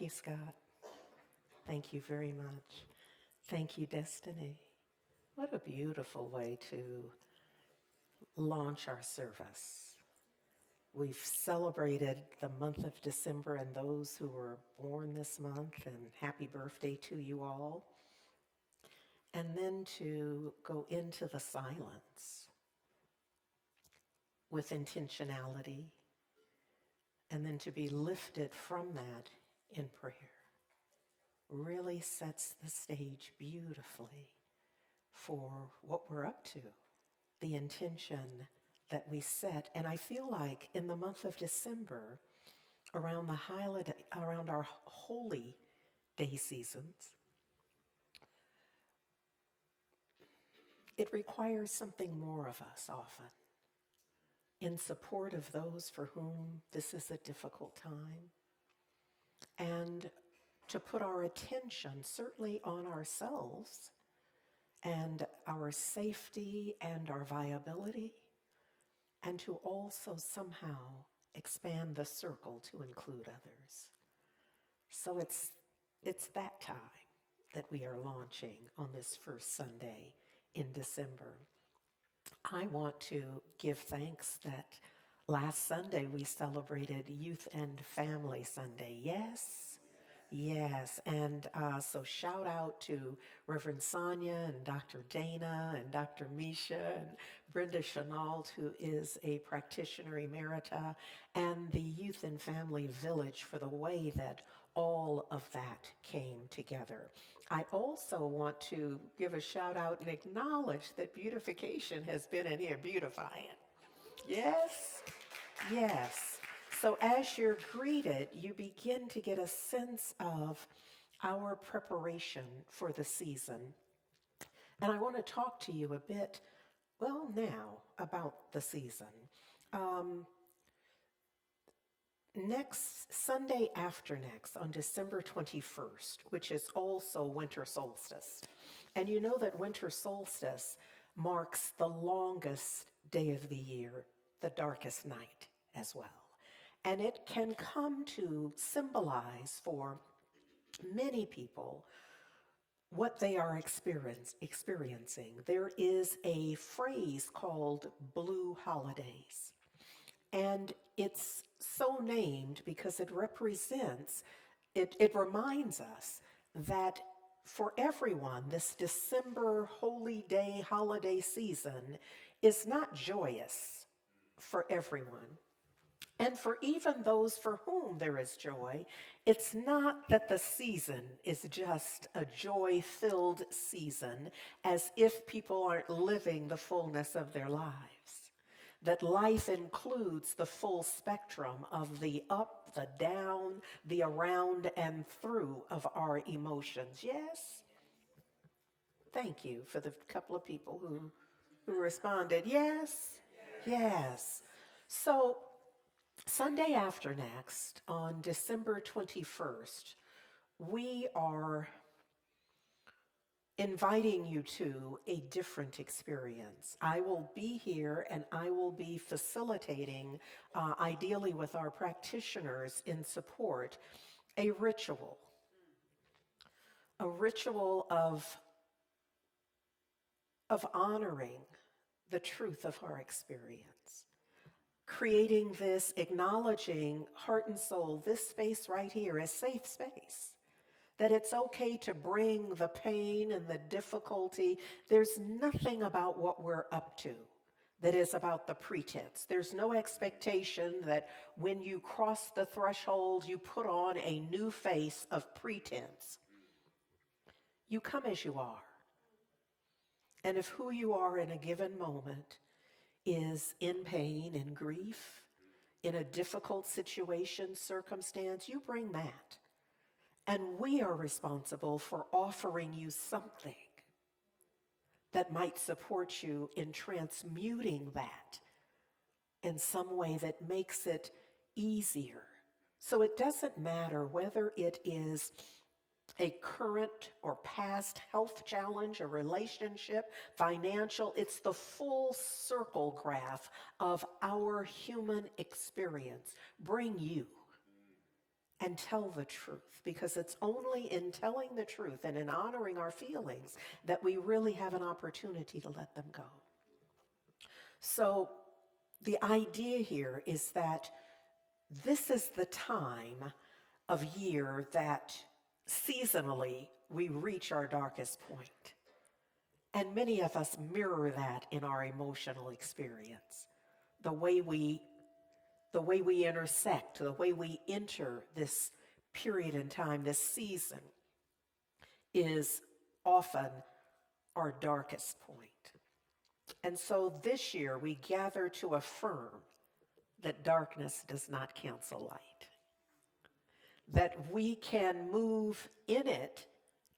Thank you, Scott. Thank you very much. Thank you, Destiny. What a beautiful way to launch our service. We've celebrated the month of December and those who were born this month, and happy birthday to you all. And then to go into the silence with intentionality, and then to be lifted from that in prayer really sets the stage beautifully for what we're up to, the intention that we set. And I feel like in the month of December, around the holiday, around our holy day seasons, it requires something more of us often in support of those for whom this is a difficult time, and to put our attention certainly on ourselves and our safety and our viability, and to also somehow expand the circle to include others. So it's that time that we are launching on this first Sunday in December. I want to give thanks that last Sunday we celebrated Youth and Family Sunday. Yes? Yes, and so shout out to Reverend Sonia and Dr. Dana and Dr. Misha and Brenda Chenault, who is a practitioner emerita, and the Youth and Family Village for the way that all of that came together. I also want to give a shout out and acknowledge that beautification has been in here beautifying. Yes? Yes. So as you're greeted, you begin to get a sense of our preparation for the season. And I want to talk to you a bit, well, now about the season. Um, Next Sunday after next, on December 21st, which is also winter solstice. And you know that winter solstice marks the longest day of the year, the darkest night as well. And it can come to symbolize for many people what they are experiencing. There is a phrase called blue holidays. And it's so named because it reminds us that for everyone, this December holy day holiday season is not joyous for everyone. And for even those for whom there is joy, it's not that the season is just a joy filled season, as if people aren't living the fullness of their lives. That life includes the full spectrum of the up, the down, the around, and through of our emotions. Yes? Thank you for the couple of people who responded. Yes? Yes. So, Sunday after next, on December 21st, we are inviting you to a different experience. I will be here and I will be facilitating, ideally with our practitioners in support, a ritual of honoring the truth of our experience. Creating this, acknowledging heart and soul, this space right here is safe space. That it's okay to bring the pain and the difficulty. There's nothing about what we're up to that is about the pretense. There's no expectation that when you cross the threshold, you put on a new face of pretense. You come as you are. And if who you are in a given moment is in pain and grief, in a difficult situation, circumstance, you bring that. And we are responsible for offering you something that might support you in transmuting that in some way that makes it easier. So it doesn't matter whether it is a current or past health challenge, a relationship, financial, it's the full circle graph of our human experience. Bring you. and tell the truth, because it's only in telling the truth and in honoring our feelings that we really have an opportunity to let them go. So the idea here is that this is the time of year that seasonally we reach our darkest point. And many of us mirror that in our emotional experience. The way we intersect, the way we enter this period in time, this season, is often our darkest point. And so this year we gather to affirm that darkness does not cancel light, that we can move in it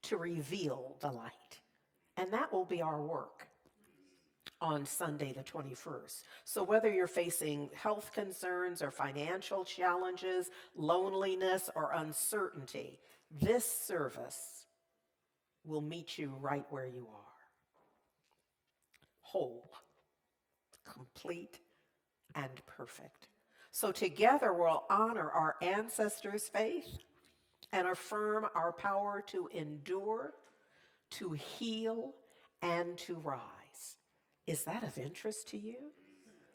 to reveal the light. And that will be our work on Sunday the 21st. So whether you're facing health concerns or financial challenges, loneliness or uncertainty, this service will meet you right where you are. Whole, complete, and perfect. So together we'll honor our ancestors' faith and affirm our power to endure, to heal, and to rise. Is that of interest to you?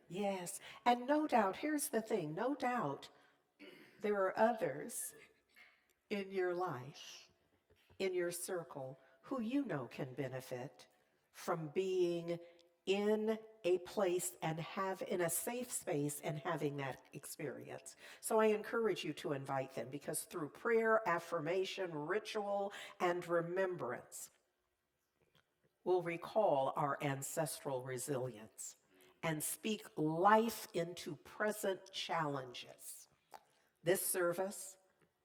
Yes. And no doubt, here's the thing, no doubt there are others in your life, in your circle, who you know can benefit from being in a place and have in a safe space and having that experience. So I encourage you to invite them, because through prayer, affirmation, ritual, and remembrance, we'll recall our ancestral resilience and speak life into present challenges. This service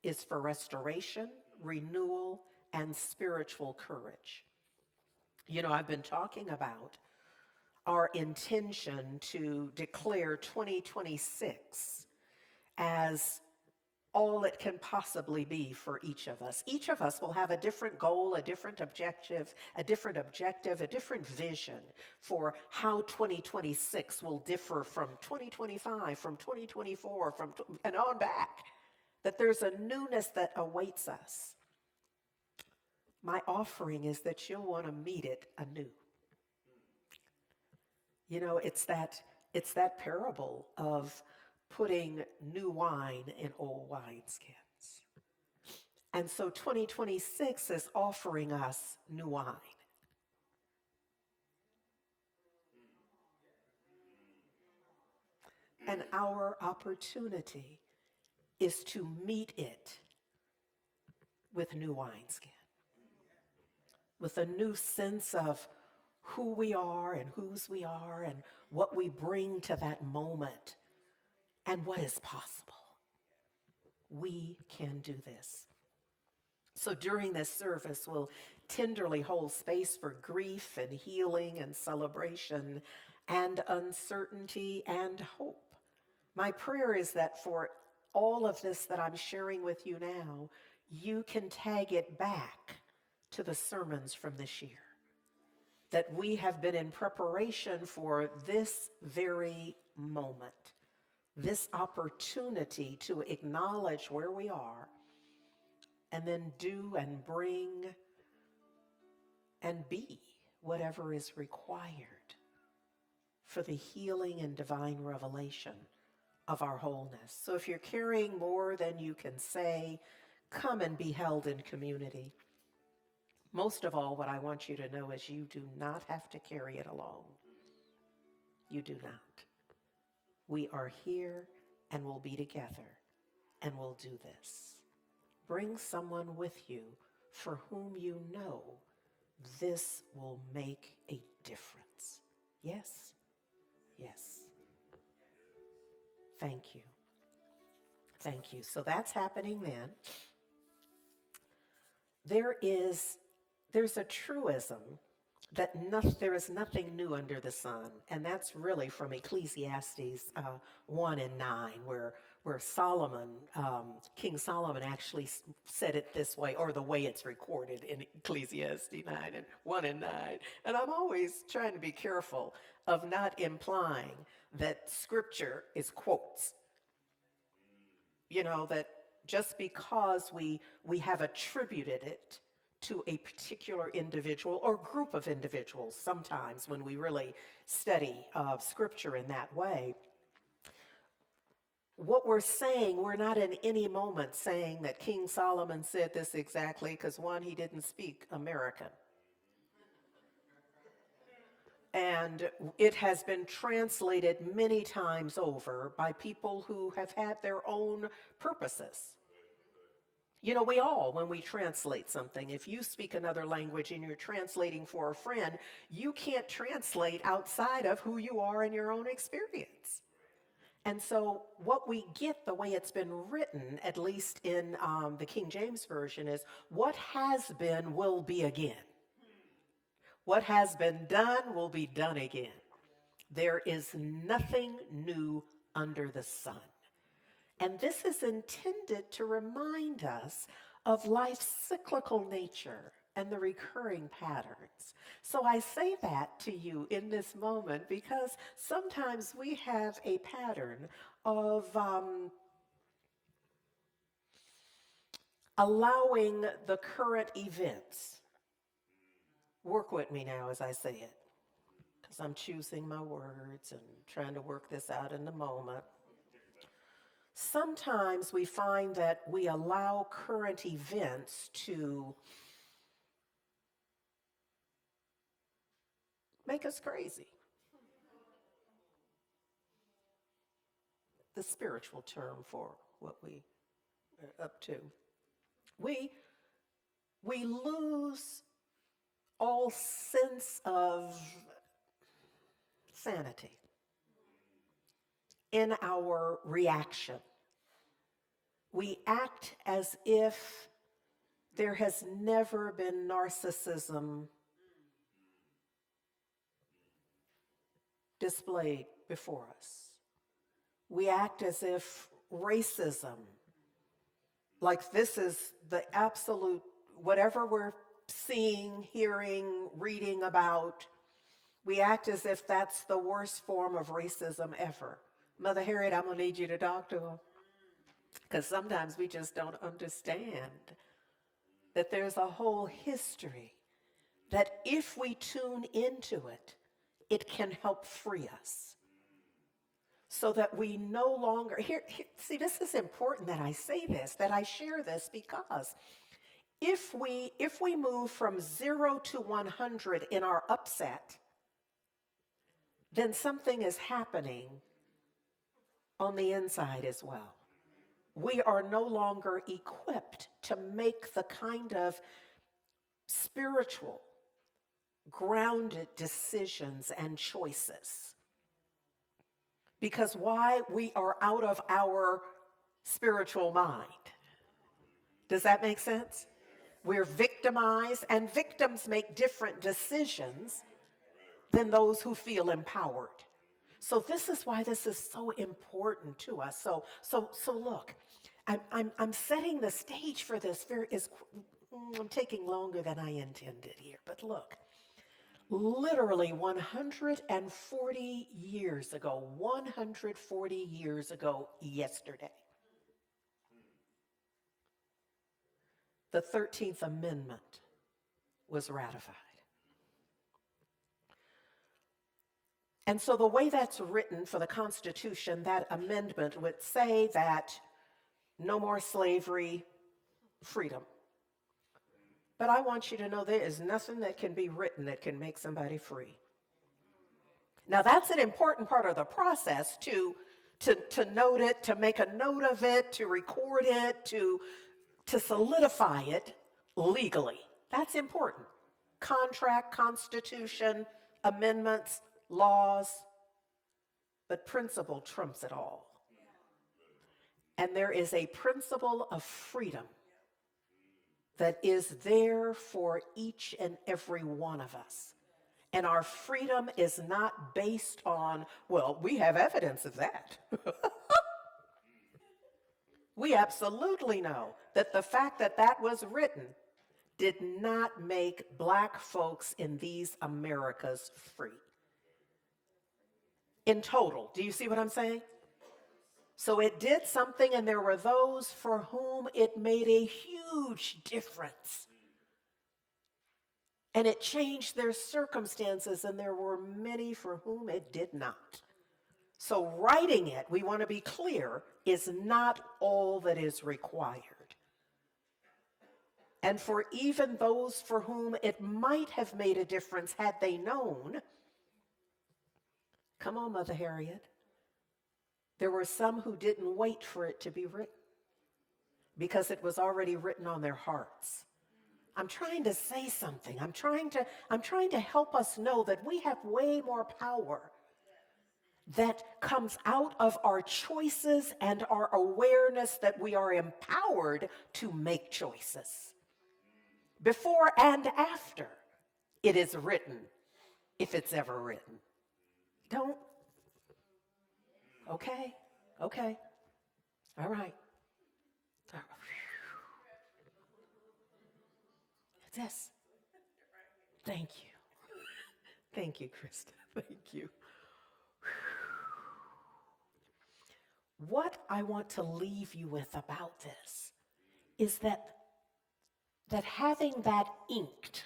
is for restoration, renewal, and spiritual courage. You know, I've been talking about our intention to declare 2026 as all it can possibly be for each of us. Each of us will have a different goal, a different objective, a different vision for how 2026 will differ from 2025, from 2024, and on back. That there's a newness that awaits us. My offering is that you'll want to meet it anew. You know, it's that parable of putting new wine in old wineskins. And so 2026 is offering us new wine. And our opportunity is to meet it with new wineskin, with a new sense of who we are and whose we are and what we bring to that moment and what is possible. We can do this. So during this service, we'll tenderly hold space for grief and healing and celebration and uncertainty and hope. My prayer is that for all of this that I'm sharing with you now, you can tag it back to the sermons from this year. That we have been in preparation for this very moment, this opportunity to acknowledge where we are, and then do and bring and be whatever is required for the healing and divine revelation of our wholeness. So if you're carrying more than you can say, come and be held in community. Most of all, what I want you to know is you do not have to carry it alone. You do not. We are here and we'll be together and we'll do this. Bring someone with you for whom you know this will make a difference. Yes? Yes. Thank you. Thank you. So that's happening then. There's a truism that there is nothing new under the sun, and that's really from Ecclesiastes 1 and 9, where Solomon, King Solomon actually said it this way, or the way it's recorded in Ecclesiastes 9 and 1 and 9. And I'm always trying to be careful of not implying that scripture is quotes. You know, that just because we have attributed it to a particular individual or group of individuals sometimes when we really study scripture in that way. What we're saying, we're not in any moment saying that King Solomon said this exactly, because one, he didn't speak American. And it has been translated many times over by people who have had their own purposes. You know, we all, when we translate something, if you speak another language and you're translating for a friend, you can't translate outside of who you are in your own experience. And so, what we get, the way it's been written, at least in the King James Version, is what has been will be again. What has been done will be done again. There is nothing new under the sun. And this is intended to remind us of life's cyclical nature and the recurring patterns. So I say that to you in this moment because sometimes we have a pattern of allowing the current events. Work with me now as I say it, because I'm choosing my words and trying to work this out in the moment. Sometimes we find that we allow current events to make us crazy. The spiritual term for what we are up to. We lose all sense of sanity in our reaction. We act as if there has never been narcissism displayed before us. We act as if racism, like this is the absolute, whatever we're seeing, hearing, reading about, we act as if that's the worst form of racism ever. Mother Harriet, I'm going to need you to talk to him. Because sometimes we just don't understand that there's a whole history that if we tune into it, it can help free us. So that we no longer, see, this is important that I say this, that I share this, because if we move from 0 to 100 in our upset, then something is happening on the inside as well. We are no longer equipped to make the kind of spiritual, grounded decisions and choices. Because why? We are out of our spiritual mind. Does that make sense? We're victimized, and victims make different decisions than those who feel empowered. So this is why this is so important to us. So look, I'm setting the stage for this. I'm taking longer than I intended here, but look, literally 140 years ago yesterday, the 13th Amendment was ratified. And so the way that's written for the Constitution, that amendment would say that no more slavery, freedom. But I want you to know there is nothing that can be written that can make somebody free. Now that's an important part of the process to note it, to make a note of it, to record it, to solidify it legally. That's important. Contract, constitution, amendments, laws, but principle trumps it all. And there is a principle of freedom that is there for each and every one of us. And our freedom is not based on, well, we have evidence of that. We absolutely know that the fact that that was written did not make Black folks in these Americas free. In total, do you see what I'm saying? So it did something, and there were those for whom it made a huge difference. And it changed their circumstances, and there were many for whom it did not. So writing it, we want to be clear, is not all that is required. And for even those for whom it might have made a difference had they known, come on, Mother Harriet, there were some who didn't wait for it to be written because it was already written on their hearts. I'm trying to say something. I'm trying to help us know that we have way more power that comes out of our choices and our awareness that we are empowered to make choices. Before and after it is written, if it's ever written. Don't. Okay. All right. Yes. Thank you. Thank you, Krista. Thank you. What I want to leave you with about this is that having that inked,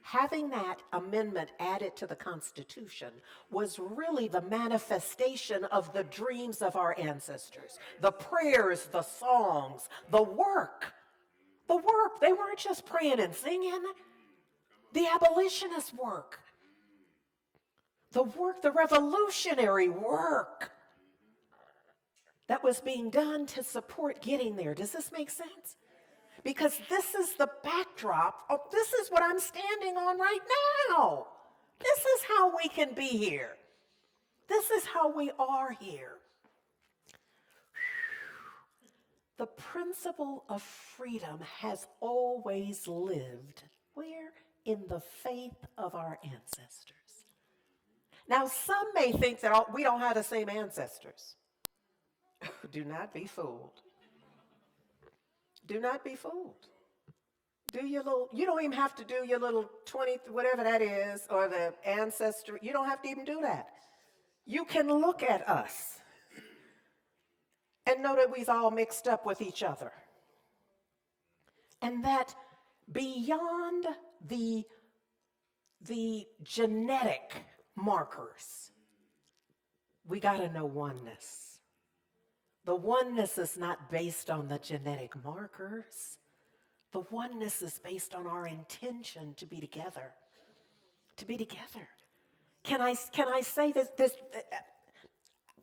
having that amendment added to the Constitution was really the manifestation of the dreams of our ancestors, the prayers, the songs, the work. They weren't just praying and singing. The abolitionist work, the revolutionary work that was being done to support getting there. Does this make sense? Because this is the backdrop of, this is what I'm standing on right now. This is how we can be here. This is how we are here. The principle of freedom has always lived where? In the faith of our ancestors. Now, some may think that we don't have the same ancestors. Do not be fooled. Do not be fooled. You don't even have to do your little 20, whatever that is, or the ancestry. You don't have to even do that. You can look at us and know that we's all mixed up with each other. And that beyond the genetic markers, we got to know oneness. The oneness is not based on the genetic markers. The oneness is based on our intention to be together. To be together. Can I say this?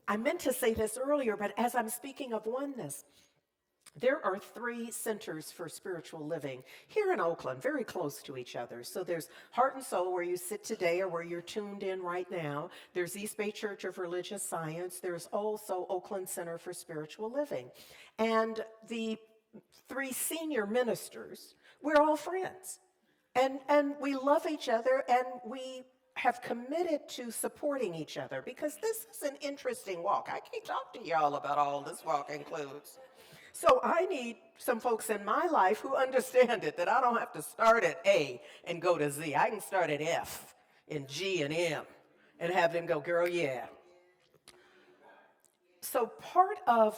I meant to say this earlier, but as I'm speaking of oneness, there are 3 centers for spiritual living here in Oakland, very close to each other. So there's Heart and Soul, where you sit today or where you're tuned in right now. There's East Bay Church of Religious Science. There's also Oakland Center for Spiritual Living. And the 3 senior ministers, we're all friends. And we love each other, and we have committed to supporting each other, because this is an interesting walk. I can't talk to y'all about all this walk includes. So I need some folks in my life who understand it, that I don't have to start at A and go to Z. I can start at F and G and M and have them go, girl, yeah. So part of,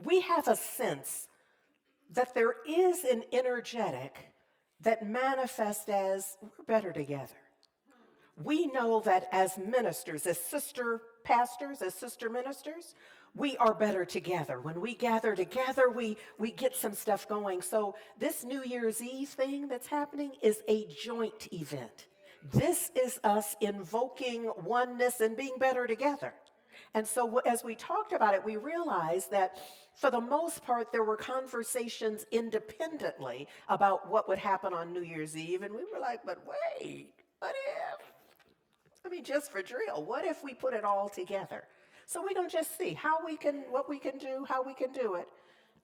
we have a sense that there is an energetic that manifests as we're better together. We know that as ministers, as sister pastors, as sister ministers, we are better together. When we gather together, we get some stuff going. So this New Year's Eve thing that's happening is a joint event. This is us invoking oneness and being better together. And so as we talked about it, we realized that for the most part, there were conversations independently about what would happen on New Year's Eve. And we were like, but wait, what if? I mean, just for drill, what if we put it all together? So we're going to just see what we can do, how we can do it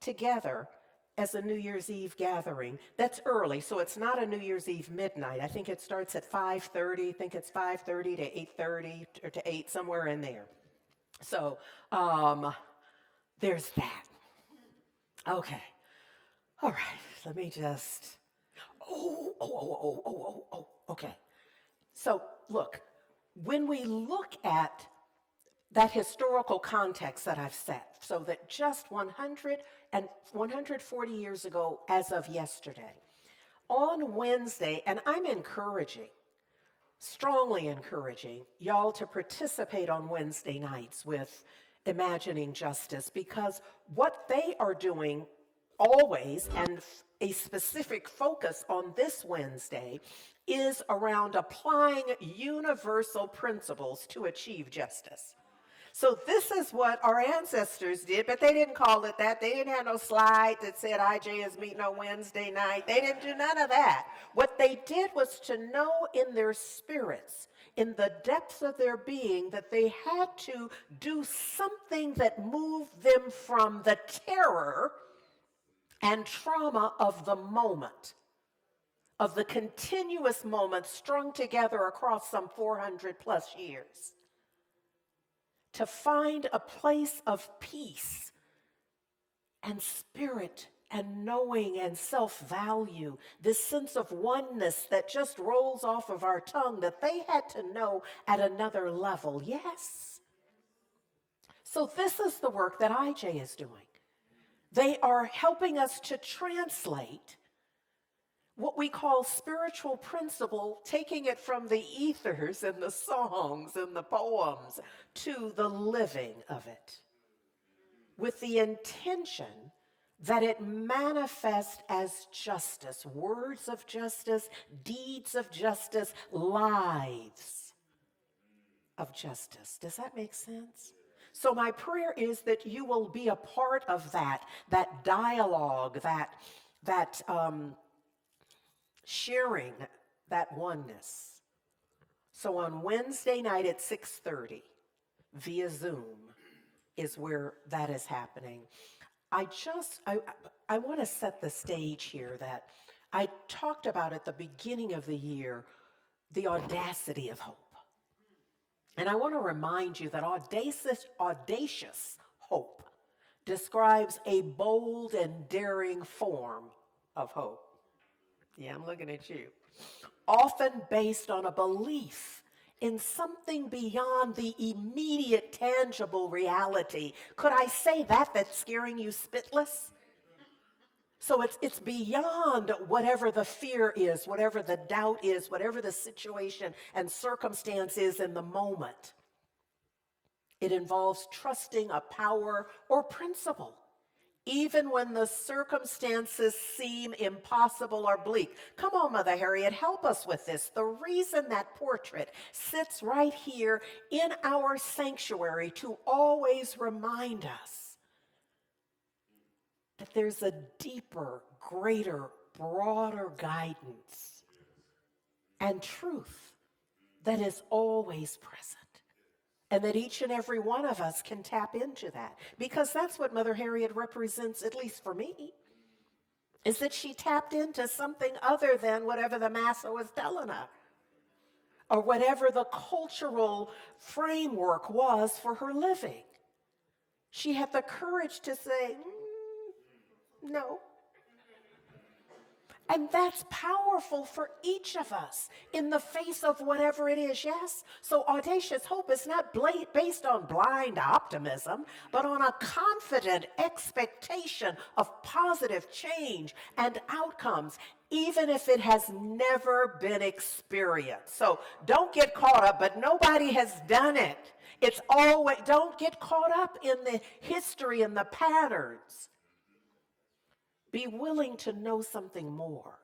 together as a New Year's Eve gathering. That's early, so it's not a New Year's Eve midnight. I think it starts at 5:30. I think it's 5:30 to 8:30 or to 8, somewhere in there. So there's that. Okay. All right. Let me just. Okay. So look, when we look at that historical context that I've set, so that just 140 years ago, as of yesterday, on Wednesday, and I'm encouraging, strongly encouraging y'all to participate on Wednesday nights with Imagining Justice, because what they are doing always, and a specific focus on this Wednesday, is around applying universal principles to achieve justice. So this is what our ancestors did, but they didn't call it that. They didn't have no slide that said IJ is meeting on Wednesday night. They didn't do none of that. What they did was to know in their spirits, in the depths of their being, that they had to do something that moved them from the terror and trauma of the moment, of the continuous moments strung together across some 400 plus years, to find a place of peace and spirit and knowing and self-value, this sense of oneness that just rolls off of our tongue, that they had to know at another level. Yes. So this is the work that IJ is doing. They are helping us to translate what we call spiritual principle, taking it from the ethers and the songs and the poems to the living of it, with the intention that it manifest as justice, words of justice, deeds of justice, lives of justice. Does that make sense? So my prayer is that you will be a part of that dialogue, that sharing, that oneness. So on Wednesday night at 6:30 via Zoom is where that is happening. I want to set the stage here that I talked about at the beginning of the year, the audacity of hope. And I want to remind you that audacious hope describes a bold and daring form of hope. Yeah, I'm looking at you. Often based on a belief in something beyond the immediate tangible reality. Could I say that's scaring you spitless? So it's beyond whatever the fear is, whatever the doubt is, whatever the situation and circumstance is in the moment. It involves trusting a power or principle, even when the circumstances seem impossible or bleak. Come on, Mother Harriet, help us with this. The reason that portrait sits right here in our sanctuary to always remind us that there's a deeper, greater, broader guidance and truth that is always present. And that each and every one of us can tap into that. Because that's what Mother Harriet represents, at least for me, is that she tapped into something other than whatever the massa was telling her, or whatever the cultural framework was for her living. She had the courage to say, no. And that's powerful for each of us in the face of whatever it is, yes? So audacious hope is not based on blind optimism, but on a confident expectation of positive change and outcomes, even if it has never been experienced. So don't get caught up, but nobody has done it. It's always, don't get caught up in the history and the patterns. Be willing to know something more,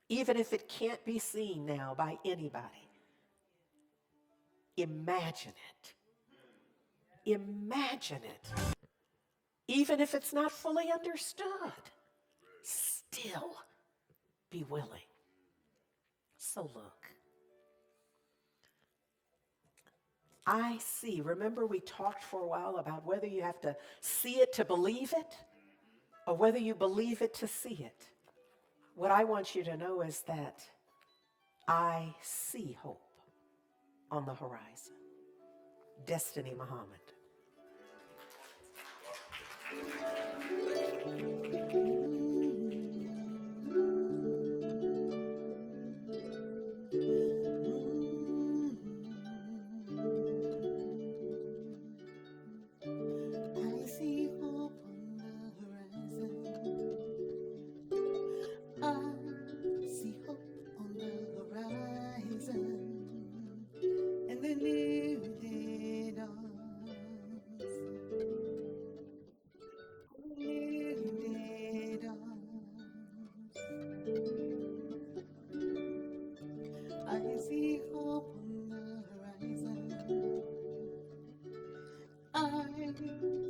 even if it can't be seen now by anybody. Imagine it. Imagine it. Even if it's not fully understood, still be willing. So look, I see. Remember we talked for a while about whether you have to see it to believe it, or whether you believe it to see it. What I want you to know is that I see hope on the horizon. Destiny Muhammad.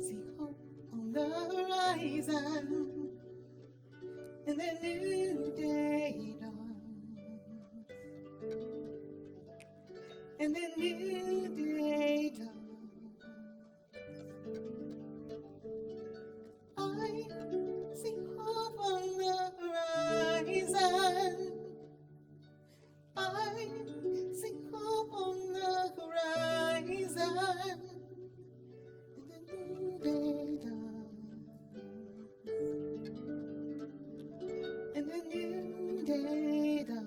see hope on the horizon, and the new day dawns, and the new day dawns. I see hope on the horizon. I see hope on the horizon, and the new day dawns, and the new day dawns.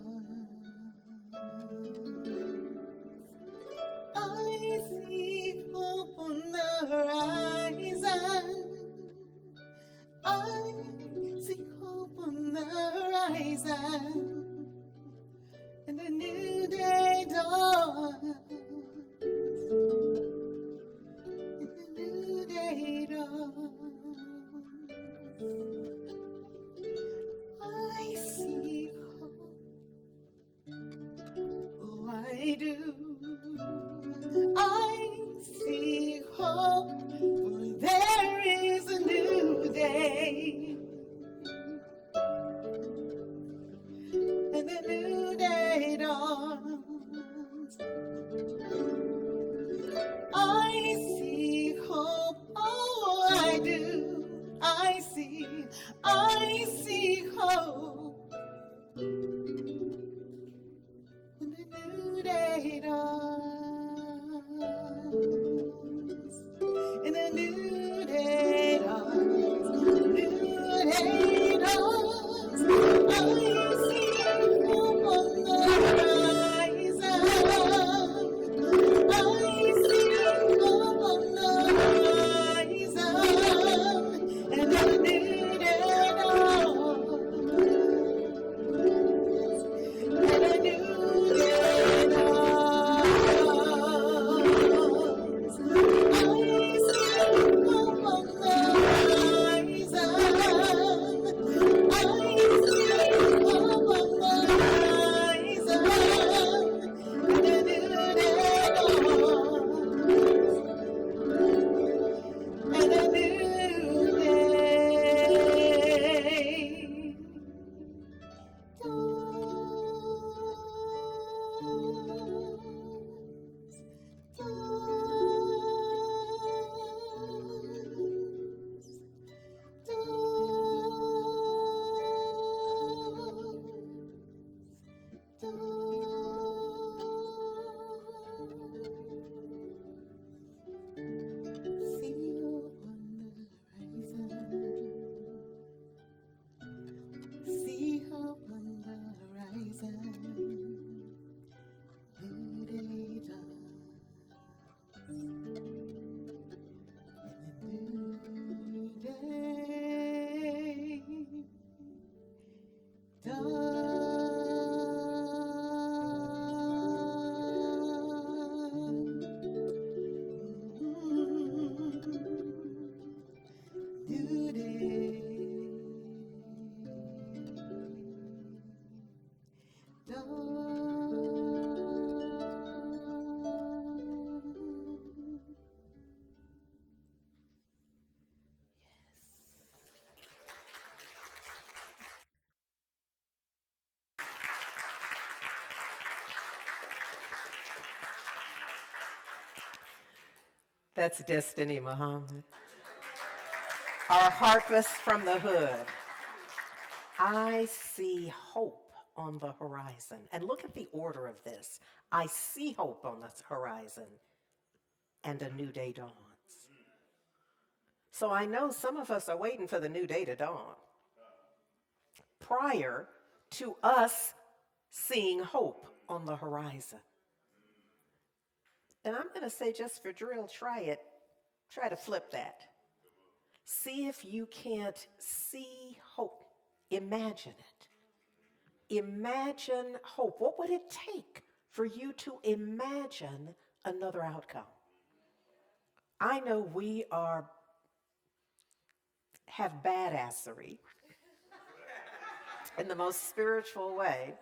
I see hope on the horizon. I see hope on the horizon, and the new day dawns, and the new day dawns. I see hope, oh I do. I see hope, for there is a new day, and the new day dawns. I see hope, oh I do. I see hope, and the new day dawns, and the new day dawns, new day dawns. I see hope on the horizon. I see hope on the horizon, and the new day dawns, and a new day dawns. I see hope on the horizon. I see hope on the horizon, and a new day dawns, and a new day See hope on the horizon, new day dawns, new day dawns. New day dawns. That's Destiny Muhammad. Our harpist from the hood. I see hope on the horizon. And look at the order of this. I see hope on the horizon, and a new day dawns. So I know some of us are waiting for the new day to dawn prior to us seeing hope on the horizon. And I'm going to say, just for drill, try it. Try to flip that. See if you can't see hope. Imagine it. Imagine hope. What would it take for you to imagine another outcome? I know we have badassery in the most spiritual way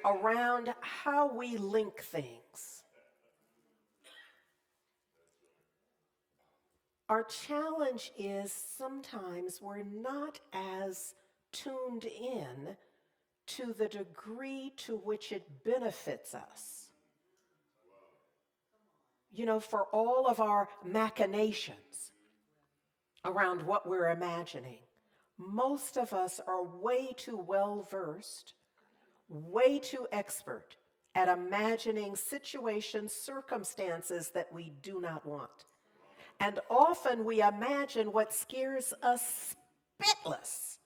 around how we link things, Our challenge is sometimes we're not as tuned in to the degree to which it benefits us. You know, for all of our machinations around what we're imagining, most of us are way too well versed, way too expert at imagining situations, circumstances that we do not want. And often we imagine what scares us spitless.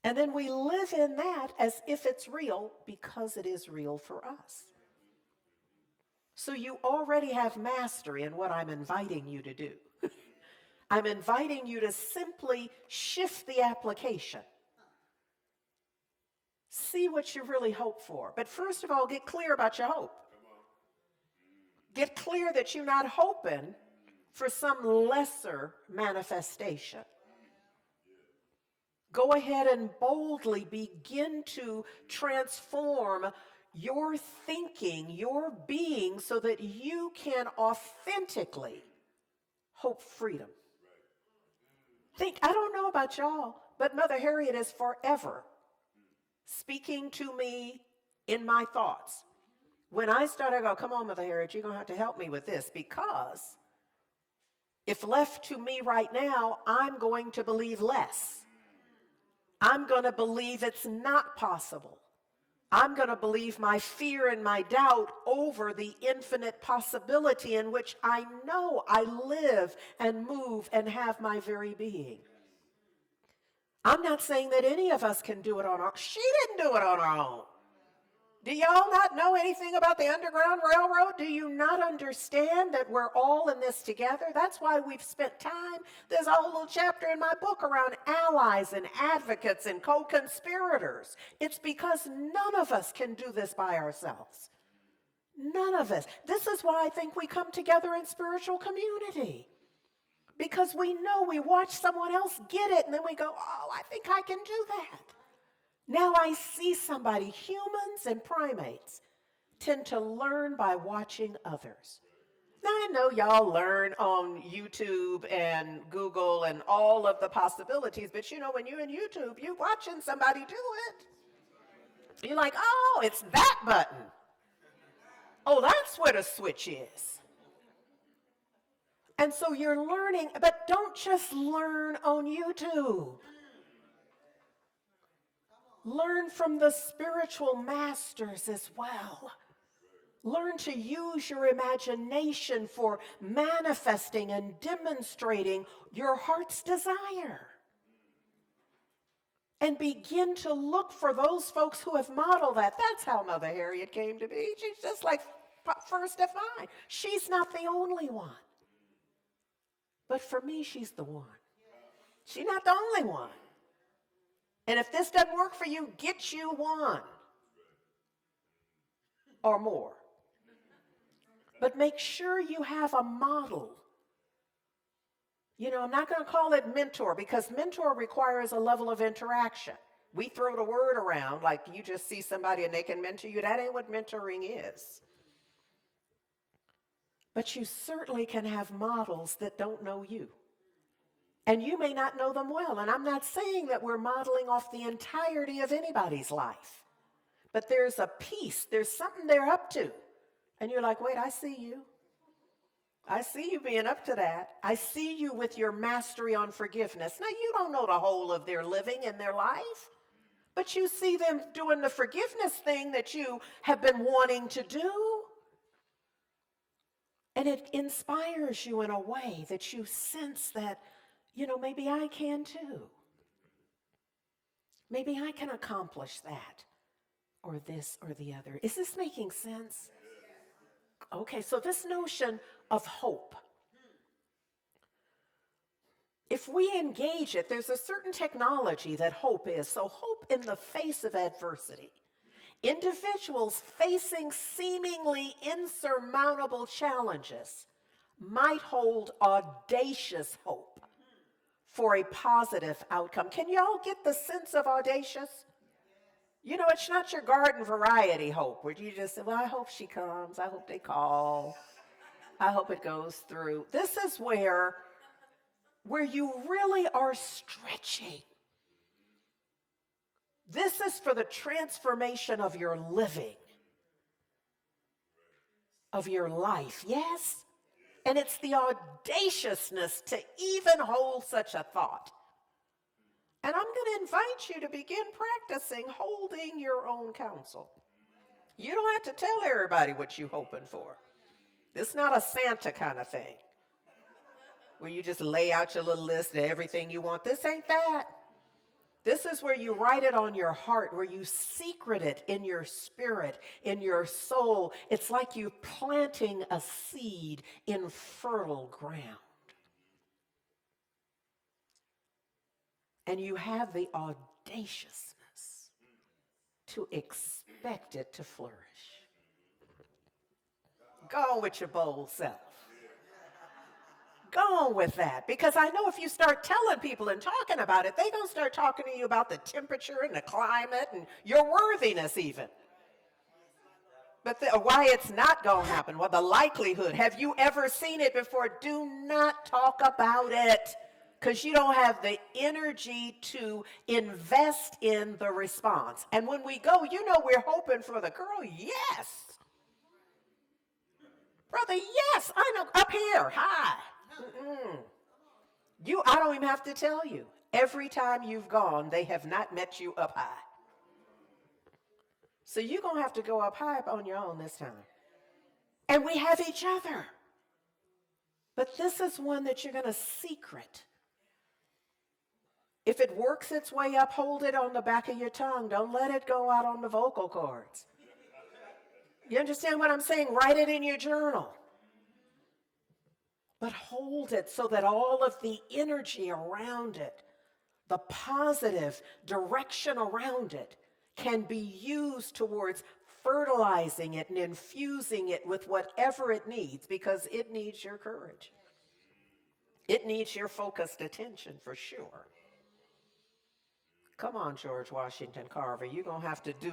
And then we live in that as if it's real because it is real for us. So you already have mastery in what I'm inviting you to do. I'm inviting you to simply shift the application. See what you really hope for. But first of all, get clear about your hope. Get clear that you're not hoping for some lesser manifestation. Go ahead and boldly begin to transform your thinking, your being, so that you can authentically hope freedom. I don't know about y'all, but Mother Harriet is forever speaking to me in my thoughts. When I start, I go, come on, Mother Harriet, you're going to have to help me with this, because if left to me right now, I'm going to believe less. I'm going to believe it's not possible. I'm going to believe my fear and my doubt over the infinite possibility in which I know I live and move and have my very being. I'm not saying that any of us can do it on our own. She didn't do it on her own. Do y'all not know anything about the Underground Railroad? Do you not understand that we're all in this together? That's why we've spent time. There's a whole little chapter in my book around allies and advocates and co-conspirators. It's because none of us can do this by ourselves. None of us. This is why I think we come together in spiritual community. Because we know we watch someone else get it and then we go, oh, I think I can do that. Now I see somebody. Humans and primates tend to learn by watching others. Now I know y'all learn on YouTube and Google and all of the possibilities, but you know, when you're in YouTube, you're watching somebody do it. You're like, oh, it's that button. Oh, that's where the switch is. And so you're learning, but don't just learn on YouTube. Learn from the spiritual masters as well. Learn to use your imagination for manifesting and demonstrating your heart's desire. And begin to look for those folks who have modeled that. That's how Mother Harriet came to be. She's just like first divine. She's not the only one. But for me, she's the one. She's not the only one. And if this doesn't work for you, get you one or more. But make sure you have a model. You know, I'm not going to call it mentor, because mentor requires a level of interaction. We throw the word around like you just see somebody and they can mentor you. That ain't what mentoring is. But you certainly can have models that don't know you. And you may not know them well. And I'm not saying that we're modeling off the entirety of anybody's life. But there's a piece, there's something they're up to. And you're like, wait, I see you. I see you being up to that. I see you with your mastery on forgiveness. Now, you don't know the whole of their living in their life. But you see them doing the forgiveness thing that you have been wanting to do. And it inspires you in a way that you sense that, you know, maybe I can too. Maybe I can accomplish that or this or the other. Is this making sense? Okay, so this notion of hope. If we engage it, there's a certain technology that hope is. So hope in the face of adversity. Individuals facing seemingly insurmountable challenges might hold audacious hope for a positive outcome. Can y'all get the sense of audacious? You know, it's not your garden variety hope where you just say, well, I hope she comes. I hope they call. I hope it goes through. This is where you really are stretching. This is for the transformation of your living, of your life, yes? And it's the audaciousness to even hold such a thought. And I'm going to invite you to begin practicing holding your own counsel. You don't have to tell everybody what you're hoping for. It's not a Santa kind of thing, where you just lay out your little list of everything you want. This ain't that. This is where you write it on your heart, where you secret it in your spirit, in your soul. It's like you planting a seed in fertile ground. And you have the audaciousness to expect it to flourish. Go on with your bold self. Go on with that, because I know if you start telling people and talking about it, they're going to start talking to you about the temperature and the climate and your worthiness even. But why it's not going to happen, well, the likelihood. Have you ever seen it before? Do not talk about it, because you don't have the energy to invest in the response. And when we go, we're hoping for the girl, yes. Brother, yes, I know, up here, hi. I don't even have to tell you. Every time you've gone, they have not met you up high. So you're going to have to go up high on your own this time. And we have each other. But this is one that you're going to secret. If it works its way up, hold it on the back of your tongue. Don't let it go out on the vocal cords. You understand what I'm saying? Write it in your journal. But hold it so that all of the energy around it, the positive direction around it, can be used towards fertilizing it and infusing it with whatever it needs, because it needs your courage. It needs your focused attention for sure. Come on, George Washington Carver, you're going to have to do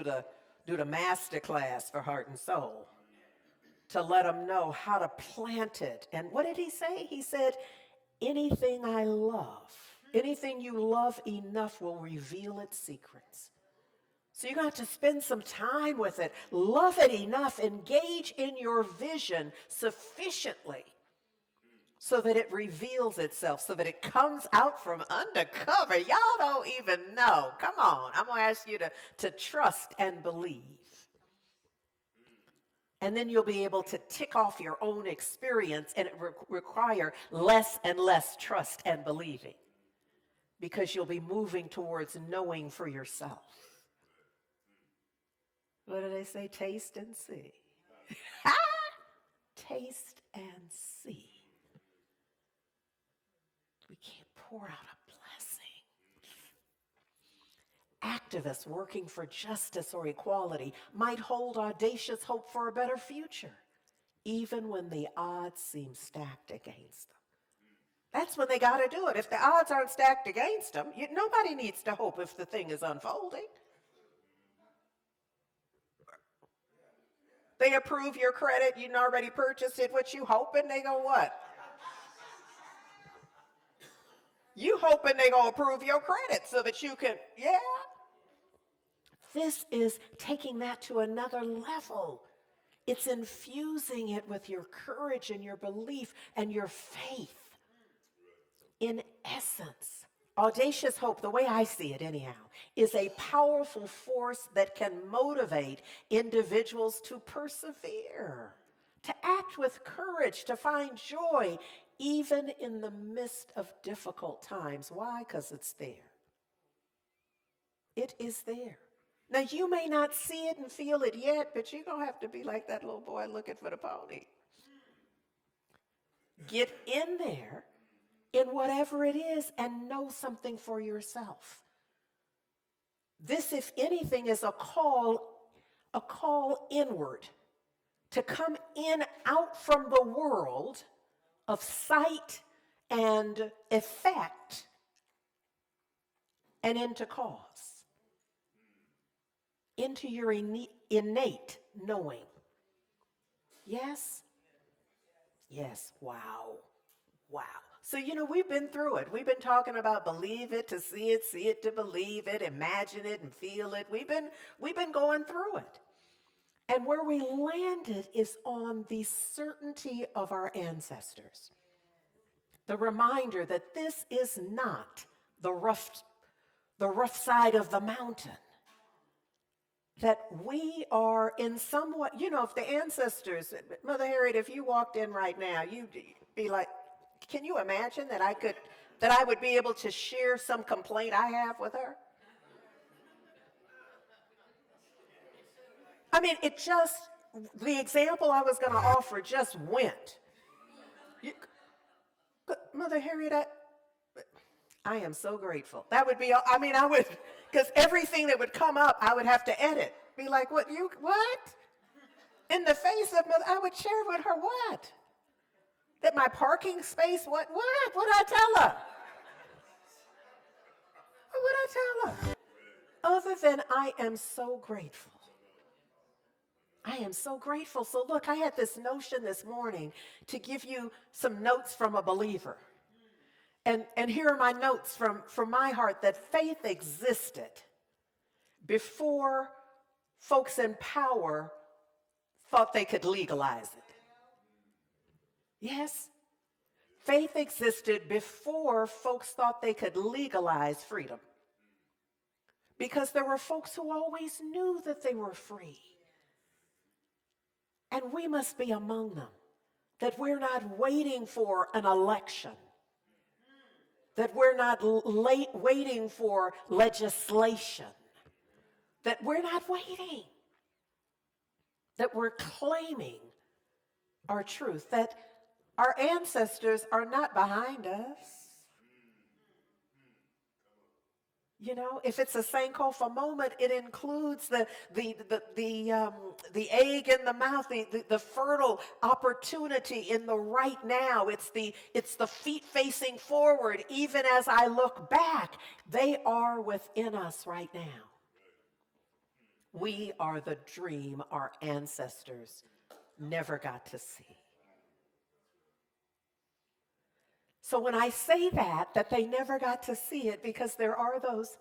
the master class for heart and soul, to let them know how to plant it. And what did he say? He said, anything I love, anything you love enough will reveal its secrets. So you're going to have to spend some time with it. Love it enough. Engage in your vision sufficiently so that it reveals itself, so that it comes out from undercover. Y'all don't even know. Come on. I'm going to ask you to trust and believe. And then you'll be able to tick off your own experience, and it require less and less trust and believing, because you'll be moving towards knowing for yourself. What do they say? Taste and see. Taste and see. We can't pour out a blessing. Activists working for justice or equality might hold audacious hope for a better future, even when the odds seem stacked against them. That's when they got to do it. If the odds aren't stacked against them, nobody needs to hope if the thing is unfolding. They approve your credit, you already purchased it, what you hoping? They go what? You hoping they gonna approve your credit so that you can, yeah. This is taking that to another level. It's infusing it with your courage and your belief and your faith. In essence, audacious hope, the way I see it anyhow, is a powerful force that can motivate individuals to persevere, to act with courage, to find joy, even in the midst of difficult times. Why? Because it's there. It is there. Now, you may not see it and feel it yet, but you're going to have to be like that little boy looking for the pony. Get in there in whatever it is and know something for yourself. This, if anything, is a call inward, to come in out from the world of sight and effect and into cause, into your innate knowing. Yes? Yes, wow. Wow. So, we've been through it. We've been talking about believe it to see it to believe it, imagine it and feel it. We've been going through it. And where we landed is on the certainty of our ancestors. The reminder that this is not the rough side of the mountain. That we are in somewhat, if the ancestors, Mother Harriet, if you walked in right now, you'd be like, can you imagine that I would be able to share some complaint I have with her? I mean, the example I was going to offer just went. You, Mother Harriet, I am so grateful. That would be, I would, because everything that would come up, I would have to edit. Be like, what? In the face of Mother, I would share with her what? That my parking space, what? What'd I tell her? What would I tell her? Other than I am so grateful. I am so grateful. So look, I had this notion this morning to give you some notes from a believer. And here are my notes from my heart that faith existed before folks in power thought they could legalize it. Yes, faith existed before folks thought they could legalize freedom. Because there were folks who always knew that they were free. And we must be among them. That we're not waiting for an election. That we're not waiting for legislation. That we're not waiting. That we're claiming our truth. That our ancestors are not behind us. If it's a Sankofa moment, it includes the egg in the mouth, the fertile opportunity in the right now. It's the feet facing forward. Even as I look back, they are within us right now. We are the dream our ancestors never got to see. So when I say that they never got to see it, because there are those.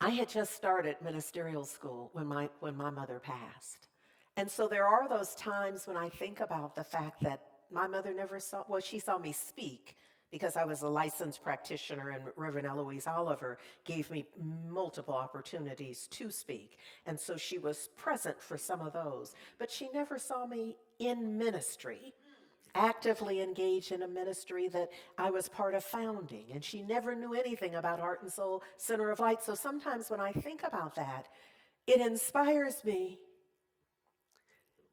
I had just started ministerial school when my mother passed. And so there are those times when I think about the fact that my mother never she saw me speak because I was a licensed practitioner, and Reverend Eloise Oliver gave me multiple opportunities to speak. And so she was present for some of those. But she never saw me in ministry, actively engaged in a ministry that I was part of founding. And she never knew anything about Heart and Soul Center of Light. So sometimes when I think about that, it inspires me.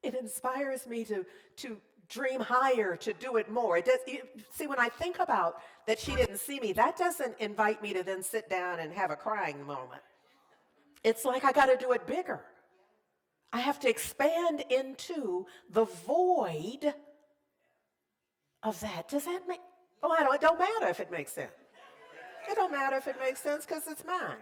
It inspires me to dream higher, to do it more. See, when I think about that she didn't see me, that doesn't invite me to then sit down and have a crying moment. It's like I got to do it bigger. I have to expand into the void of that. Does that make, it don't matter if it makes sense. It don't matter if it makes sense because it's mine.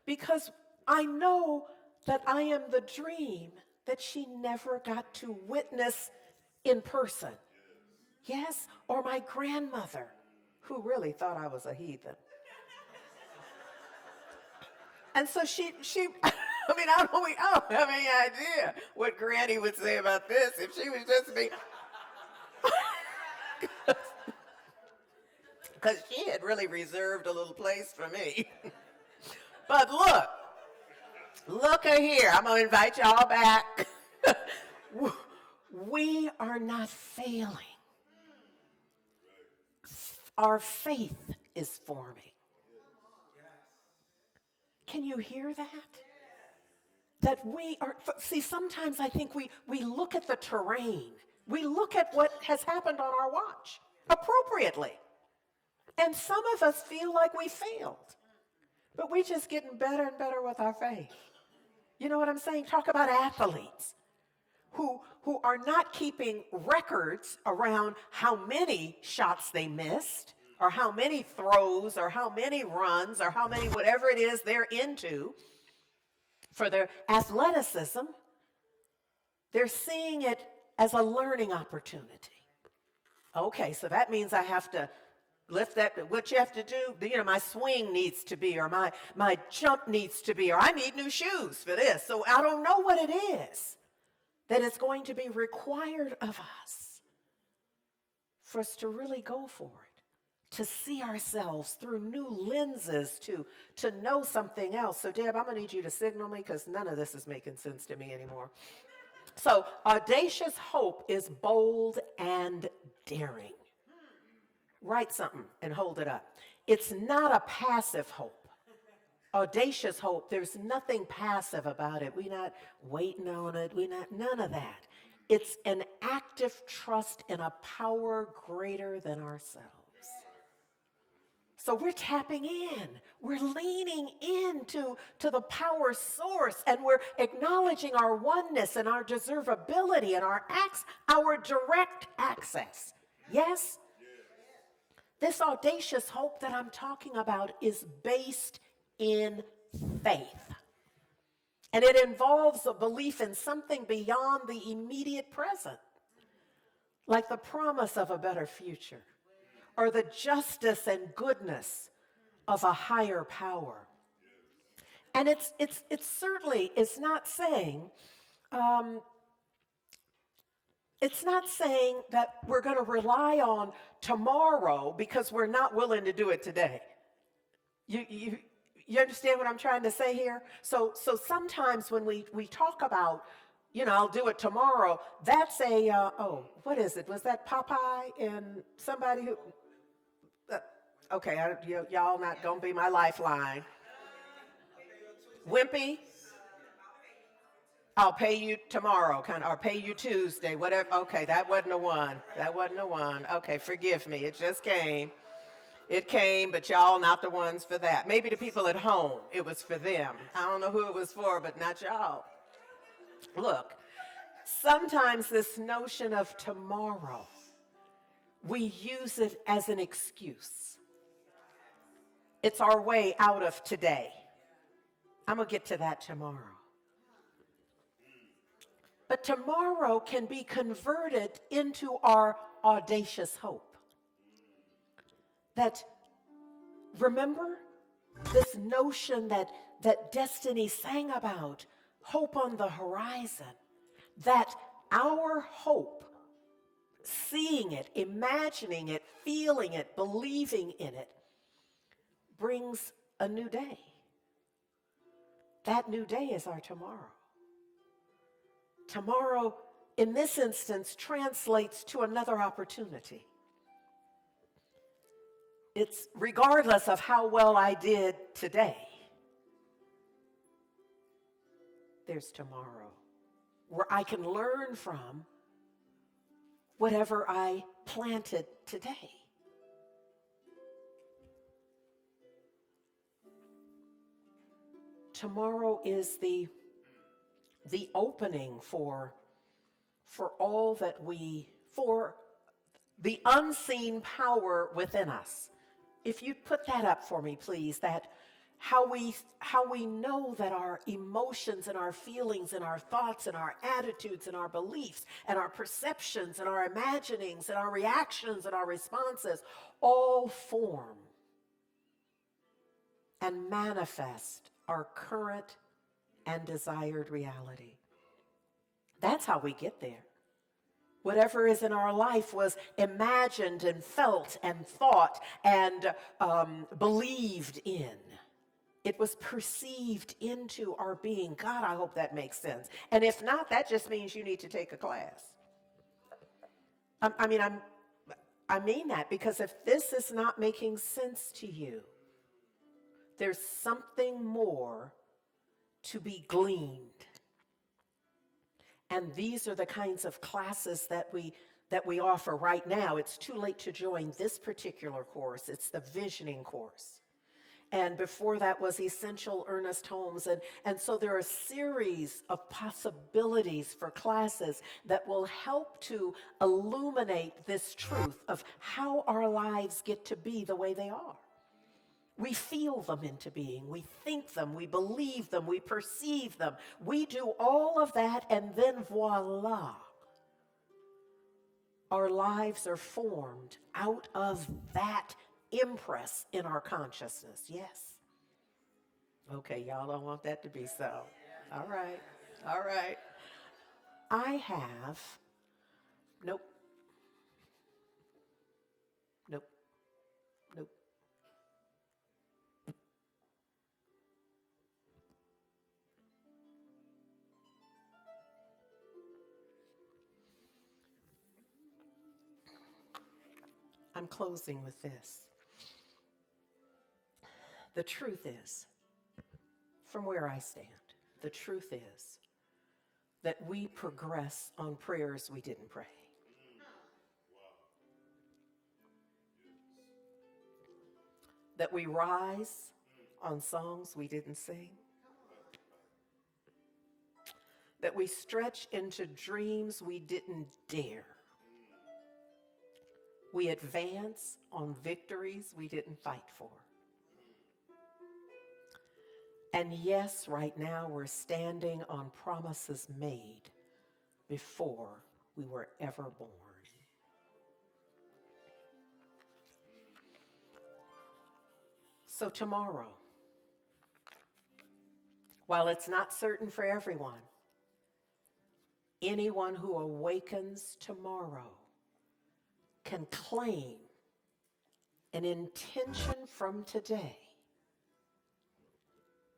Because I know that I am the dream that she never got to witness in person. Yes, or my grandmother, who really thought I was a heathen. And so she I don't have any idea what Granny would say about this if she was just me. Because she had really reserved a little place for me. But look here, I'm going to invite y'all back. We are not failing. Our faith is forming. Can you hear that? That we are, see, sometimes I think we look at the terrain. We look at what has happened on our watch appropriately. And some of us feel like we failed. But we're just getting better and better with our faith. You know what I'm saying? Talk about athletes who are not keeping records around how many shots they missed, or how many throws, or how many runs, or how many whatever it is they're into for their athleticism. They're seeing it as a learning opportunity. Okay, so that means I have to lift that, what you have to do, my swing needs to be, or my jump needs to be, or I need new shoes for this. So I don't know what it is that is going to be required of us for us to really go for it, to see ourselves through new lenses, to know something else. So Deb, I'm going to need you to signal me because none of this is making sense to me anymore. So audacious hope is bold and daring. Write something and hold it up. It's not a passive hope. Audacious hope, there's nothing passive about it. We're not waiting on it. None of that. It's an active trust in a power greater than ourselves. So we're tapping in. We're leaning into the power source, and we're acknowledging our oneness and our deservability and our direct access. Yes? This audacious hope that I'm talking about is based in faith. And it involves a belief in something beyond the immediate present, like the promise of a better future, or the justice and goodness of a higher power. And it's certainly, it's not saying that we're going to rely on tomorrow because we're not willing to do it today. You understand what I'm trying to say here? So sometimes when we talk about, I'll do it tomorrow, that's what is it? Was that Popeye and somebody who, okay, y'all not going to be my lifeline. Wimpy? I'll pay you tomorrow, or pay you Tuesday, whatever. Okay, that wasn't the one. Okay, forgive me. It just came. It came, but y'all not the ones for that. Maybe the people at home, it was for them. I don't know who it was for, but not y'all. Look, sometimes this notion of tomorrow, we use it as an excuse. It's our way out of today. I'm going to get to that tomorrow. But tomorrow can be converted into our audacious hope. That, remember this notion that Destiny sang about, hope on the horizon, that our hope, seeing it, imagining it, feeling it, believing in it, brings a new day. That new day is our tomorrow. Tomorrow, in this instance, translates to another opportunity. It's regardless of how well I did today, there's tomorrow where I can learn from whatever I planted today. Tomorrow is the opening for all that for the unseen power within us. If you put that up for me, please, that how we know that our emotions and our feelings and our thoughts and our attitudes and our beliefs and our perceptions and our imaginings and our reactions and our responses all form and manifest our current and desired reality. That's how we get there. Whatever is in our life was imagined and felt and thought and believed in. It was perceived into our being. God, I hope that makes sense. And if not, that just means you need to take a class. I mean that, because if this is not making sense to you, there's something more to be gleaned. And these are the kinds of classes that we offer right now. It's too late to join this particular course. It's the visioning course. And before that was Essential Ernest Holmes. And so there are a series of possibilities for classes that will help to illuminate this truth of how our lives get to be the way they are. We feel them into being, we think them, we believe them, we perceive them. We do all of that, and then voila, Our lives are formed out of that impress in our consciousness. Yes. Okay, y'all don't want that to be so. All right. All right. I have, nope, nope, nope. I'm closing with this. The truth is, from where I stand, the truth is that we progress on prayers we didn't pray. That we rise on songs we didn't sing. That we stretch into dreams we didn't dare. We advance on victories we didn't fight for. And yes, right now we're standing on promises made before we were ever born. So tomorrow, while it's not certain for everyone, anyone who awakens tomorrow can claim an intention from today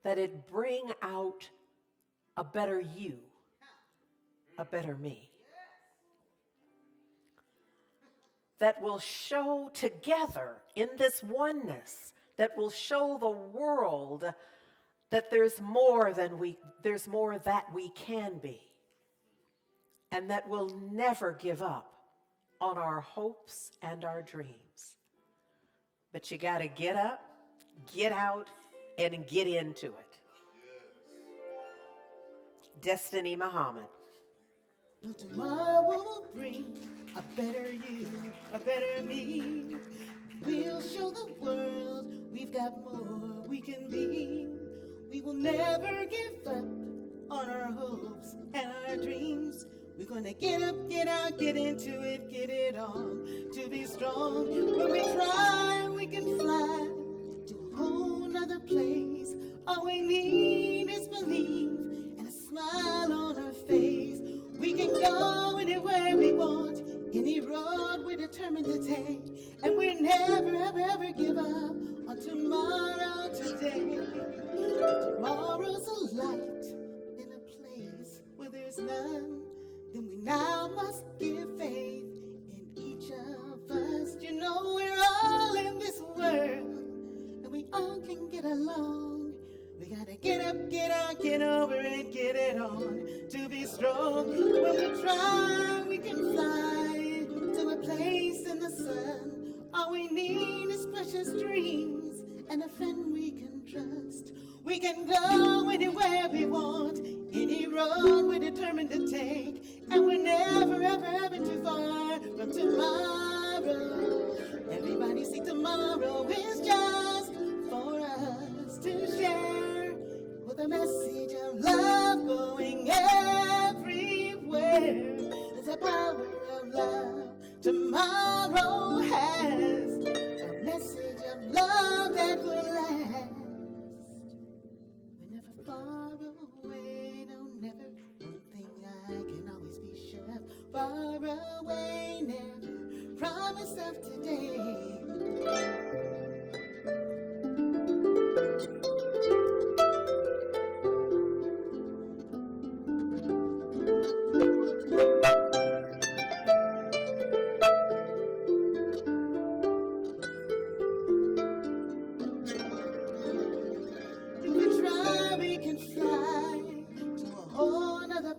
that it bring out a better you, a better me, that will show together in this oneness, that will show the world that there's more that we can be, and that we'll never give up on our hopes and our dreams. But you got to get up, get out, and get into it. Destiny Muhammad. Tomorrow will bring a better you, a better me. We'll show the world we've got more we can be. We will never give up on our hopes and our dreams. We're gonna get up, get out, get into it, get it on. To be strong, when we try, we can fly to a whole nother place. All we need is belief and a smile on our face. We can go anywhere we want, any road we're determined to take. And we'll never, ever, ever give up on tomorrow today. Tomorrow's a light in a place where there's none. Then we now must give faith in each of us. You know we're all in this world, and we all can get along. We gotta get up, get out, get over it, get it on. To be strong, when we try, we can fly to a place in the sun. All we need is precious dreams and a friend we can trust. We can go anywhere we want, any road we're determined to take, and we're never, ever, ever too far from tomorrow. Everybody say tomorrow is just for us to share, with a message of love going everywhere. There's a power of love. Tomorrow has a message of love that will last. We're never far away, no, never. One thing I can always be sure of, far away, never. Promise of today.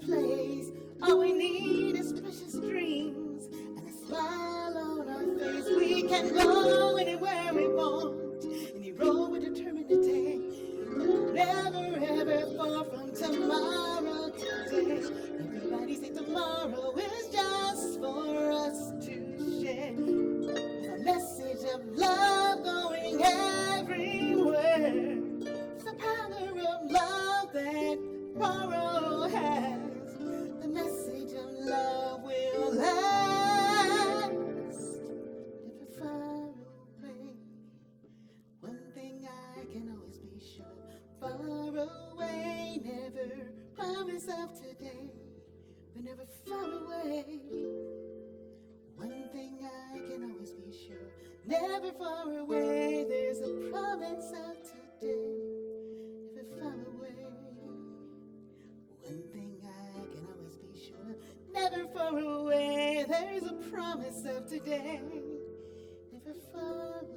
Place. All we need is precious dreams and a smile on our face. We can go anywhere we want, any road we're determined to take. Never ever far from tomorrow today. Everybody say tomorrow is just for us to share. A message of love going everywhere. It's the power of love that tomorrow has. The message of love will last. promise of today. We're never far away. One thing I can always be sure, never far away. There's a promise of today, never far away. One thing I can always be sure, never far away. There's a promise of today, never far away.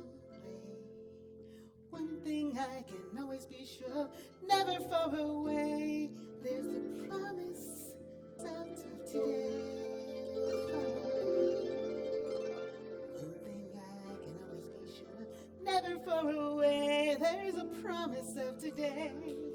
One thing I can always be sure, never far away. There's a promise of today. Never far away, there's a promise of today.